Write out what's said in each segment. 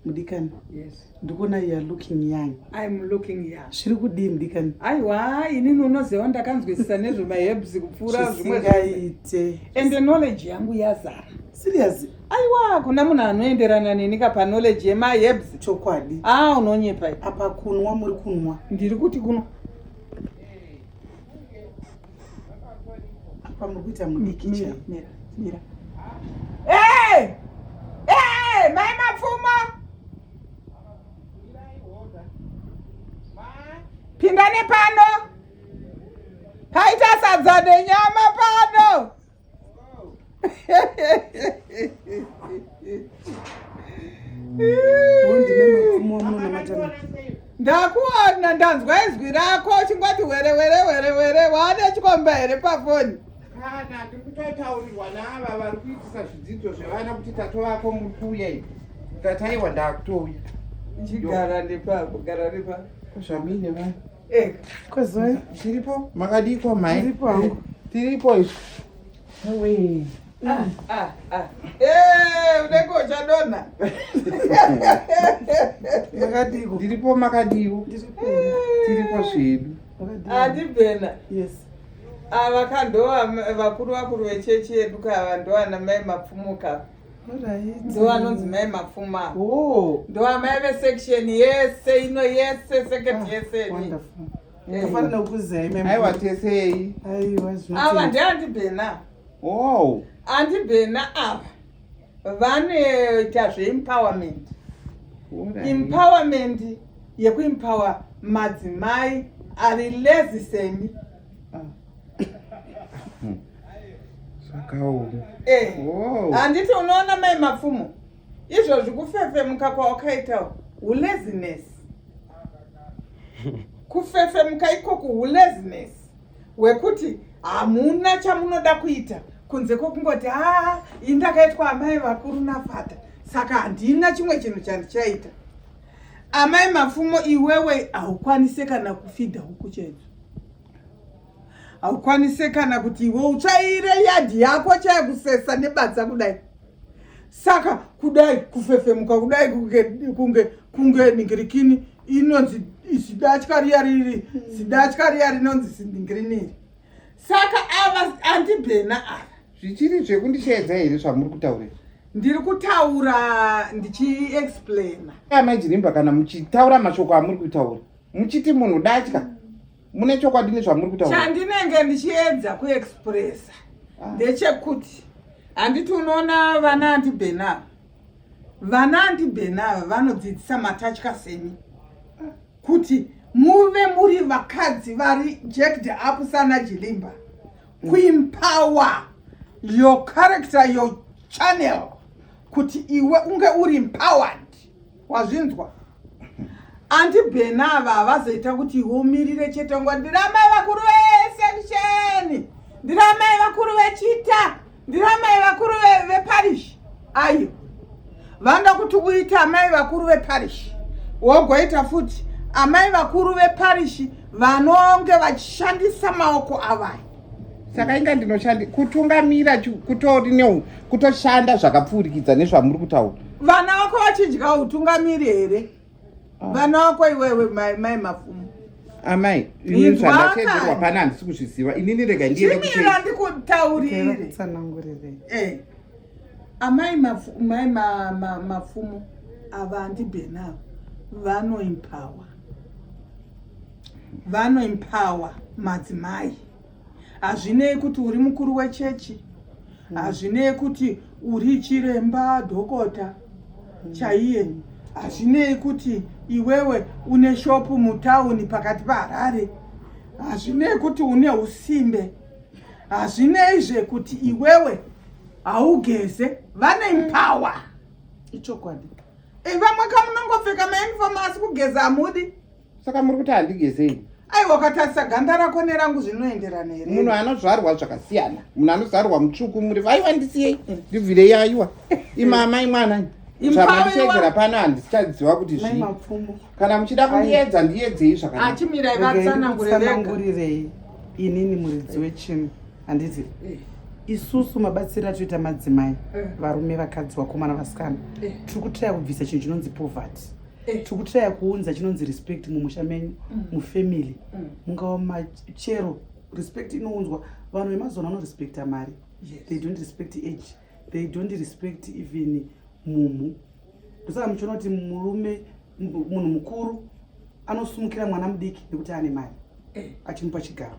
Mudikani. Yes. Ndikona you are looking young. I'm looking young. Shiri kudii mudikani? Aiwa, inini unoziva ndakanzwisisa nezvemaherbs kupfuura zvimwe zvisingaite. And the knowledge yangu yazara. Serious? Aiwa, kuna munhu anoenderana neni kapa knowledge yemaherbs. Chokwadi. Unonyepa. Apa kunwa muri kunwa? Ndiri kuti kuno. Apa muri kuita mudikicha? Mira. Hey! Hey, mai mapfumo! Pindane pano! Paita sadza nenyama pano! Ndakuona ndanzwa izwi rako chingoti were wane chikomba here pafoni. Kana tikutotaurirwa nava vari kuitisa zvidzidzo zvevana kuti tato vako muri kuuya ivi. Tataiwa ndakutouya. Chigara nepapo, gara nepapo. Zvamine vana. Kwazoi? Tiripo? Makadiko mai? Tiripo hangu. Tiripo izvi. Ewe. Unenge uchadonha. Makadiko. Tiripo makadiwo. Tiripo zvedu. Handibhena. Yes. Vakandova vakuru vechechi yedu kava ndovana mai mapfumuka. Ndo vanonzi mai mapfuma. Ndo amai vesection yese ino yese seketi yese ni. Ndafanira kukuziva mai. Aiwa tesei. Aiwa zvino. Ava ndehandibhena. Handibhena ava vanoita zveempowerment. Empowerment yekuempower madzimai ari lazy semi. Handiti unoona mai mapfumo izvozvi kufefemuka kwawakaita ulaziness. Kufefemuka ikoko ulaziness wekuti hamuna chamunoda kuita kunze kwokungoti indakaitwa amai vakuru nafata saka handina chimwe chinhu chandichaita. Amai mapfumo iwewe haukwanise kana kufidha huku chedu. Haukwanise kana kuti iwe utsvaire yadhi yako chayakusesa nebadza kudai. Saka kudai kufefemuka kudai kunge ningirikini inonzi zidatya riya rinonzi sindingiriniri. Saka ava handibhena ava. Zvichiri zvekundichaedza here zvamuri kutaura? Ndiri kutaura ndichi-explaina. Amai Jilimba, kana muchitaura mashoko amuri kutaura muchiti munhu Datya, mune chokwadi nezvamuri kutaura? Chandinenge ndichiedza kuexpressa ndechekuti handiti unoona vana handibhena. Vana handibhena vanodzidzisa matatya semi kuti muve muri vakadzi vari jacked up sana Jilimba. Kuempower your character, your channel, kuti iwe unge uri empowered. Wazvinzwa? Handibhena ava havazoita kuti iwe umirire chete ngo ndiramai vakuru vesection, ndiramai vakuru vechita, ndiramai vakuru veparish. Ayo vanda kuti uite amai vakuru veparish wogoita futi amai vakuru veparish vanonge vachishandisa maoko avai. Saka inga ndinoshanda kutungamira kutori kutoshanda zvakapfurikidza nezvamuri kutaura. Vana vako vachidya utungamiri here? Vana vako iwewe mai mapfumo. Amai, ini zvandachedzerwa pana handisi kuzviziva. Inini rega ndiende kuchei. Chimira ndikutaurire. Amai mapfumo ava handibhena vanoempower madzimai. Hazvinei kuti uri mukuru wechechi, hazvinei kuti uri chiremba dhokota chaiye, hazvinei kuti iwewe une shopu mutauni pakati paHarare, hazvinei kuti une usimbe, hazvineizve kuti iwewe haugeze. Vanoempower. Ichokwadi. Vamwe kamunongopfeka mauniform asi kugeza hamudi. Saka muri kuti handigezei? Aiwa, wakatarisa ganda rako nerangu zvinoenderana here? Munhu anozvarwa zvakasiyana. Munhu anozvarwa mutsvuku muri aiwa ndisiyei ndibvirei aiwa. Imamai mwana. Zvamandisedzera pano handisichadziva kuti zvii. Kana muchida kundiedza ndiedzei zvakanaka. Achimirai vatsanangurirei. Inini muridzi wechinhu handiti. isusu mabatsiro atoita madzimai varume vakadzi vakomana vasikana tiri kutraya kubvisa chinhu chinonzi poverty tiri kutraya kuunza chinonzi respect mumusha menyu mufamily mungava machero respect inounzwa vanhu vemazuva vanorespekta mari they don't respect age they don't respect even munhu ndosaka muchiona kuti murume munhu mukuru anosumukira mwana mudiki nekuti ane mari achimupa chigaro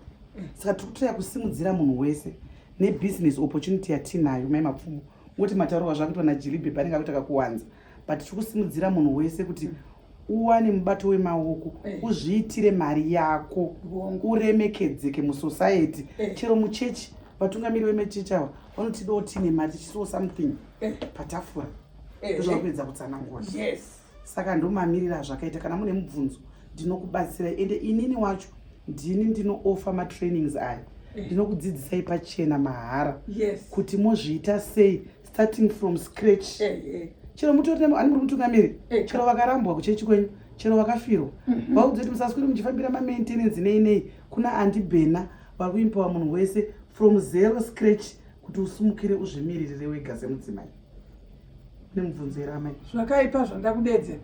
saka tiri kutraya kusimudzira munhu wese nebusiness opportunity yatinayo mai mapfumo ngoti matauro wazvakuitwa naJilimba panenge akuita kakuwanza but tiri kusimudzira munhu wese kuti uwane mubato wemaoko uzviitire mari yako uremekedzeke musociety chero muchechi vatungamiri vemechechi ava vanotidawo tine mari tichisawo something patafura ndozvakupedza kutsanangura saka ndomamirira zvakaita kana mune mubvunzo ndinokubatsirai ende inini wacho ndini ndinoofa matrainings aya ndinokudzidzisai pachena mahara kuti mozviita sei starting from scratch chero mutori ani muri mutungamiri chero vakarambwa kuchechi kwenyu chero vakafirwa vaudze kuti musaswere muchifambira mamaintenance nei kuna andibhena vari kuimpawa munhu wese from zero scratch kuti usumukire uzvimiririre wega semudzimai nemubvunzo yeramai zvakaipa zvandakudedzera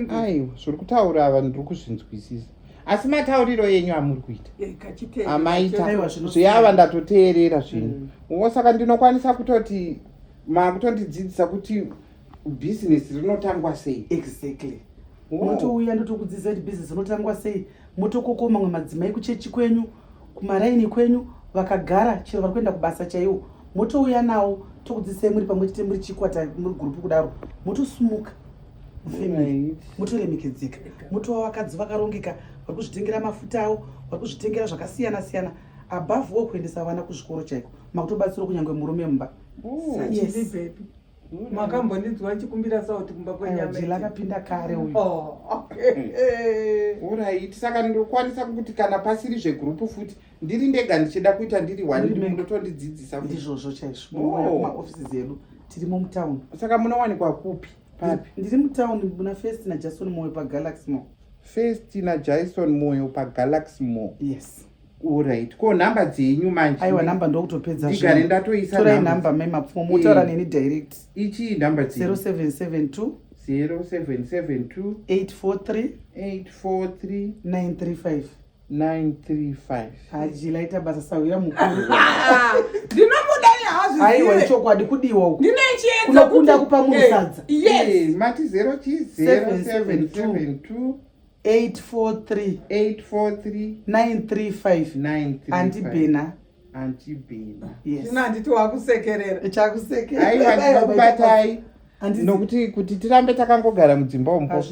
aiwa zviri kutaura ava ndiri kuzvinzwisisa asi matauriro yenyu amuri kuita amaita zveyava ndatoteerera zvinhu saka ndinokwanisa kutoti makutondidzidzisa kuti bhizinesi rinotangwa sei exactly motouya ndotokudzidzisa kuti bhizinesi rinotangwa sei motokokoma mamwe madzimai kuchechi kwenyu kumaraini kwenyu vakagara chero vari kuenda kubasa chaiwo motouya nawo tokudzidzisai muri pamwe chete muri chikwata muri gurupu kudaro motosumuka mufamily motoremekedzeka motova vakadzi vakarongeka vari kuzvitengera mafuta avo vari kuzvitengera zvakasiyana siyana above wo kuendesa vana kuzvikoro chaiko makutobatsira kunyange murume mumba makambondidzwa chikumbira sauti kumba kwenyamajilakapinda kare uyu orit saka ndokwanisa kuti kana pasiri zvegurupu futi ndiri ndega ndichida kuita ndiri wandotondidzidzisa ndizvozvo chaizvo maofisi edu tirimo mutaundi saka munowanikwa kupi papi ndiri mutaundi muna first najason moyo pagalaxy mall first najason moyo pagalaxy mall yes orit ko nhamba dzenyu manje aiwa nhamba ndokutopedza ndigare ndatoisa torai nhamba mai mapfumo motaura neni direct ichi nhamba dzenyu 0772 0772 843 843 935 hajilaita basa sawira mukuru ndinomudai hazvizive aiwa chokwadi kudiwa uku ndinechiyedza kunokunda kupa munhu sadza mati 0772 843 935 andibhena nditi wakusekerera chakusekera aiwa ndinokubatai nokuti kuti tirambe takangogara mudzimba umo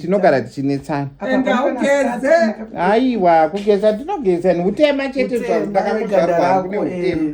tinogara tichinetsana endaugeze aiwa kugeza ndinogeza neutema chete zvandakangozvarwa kune utema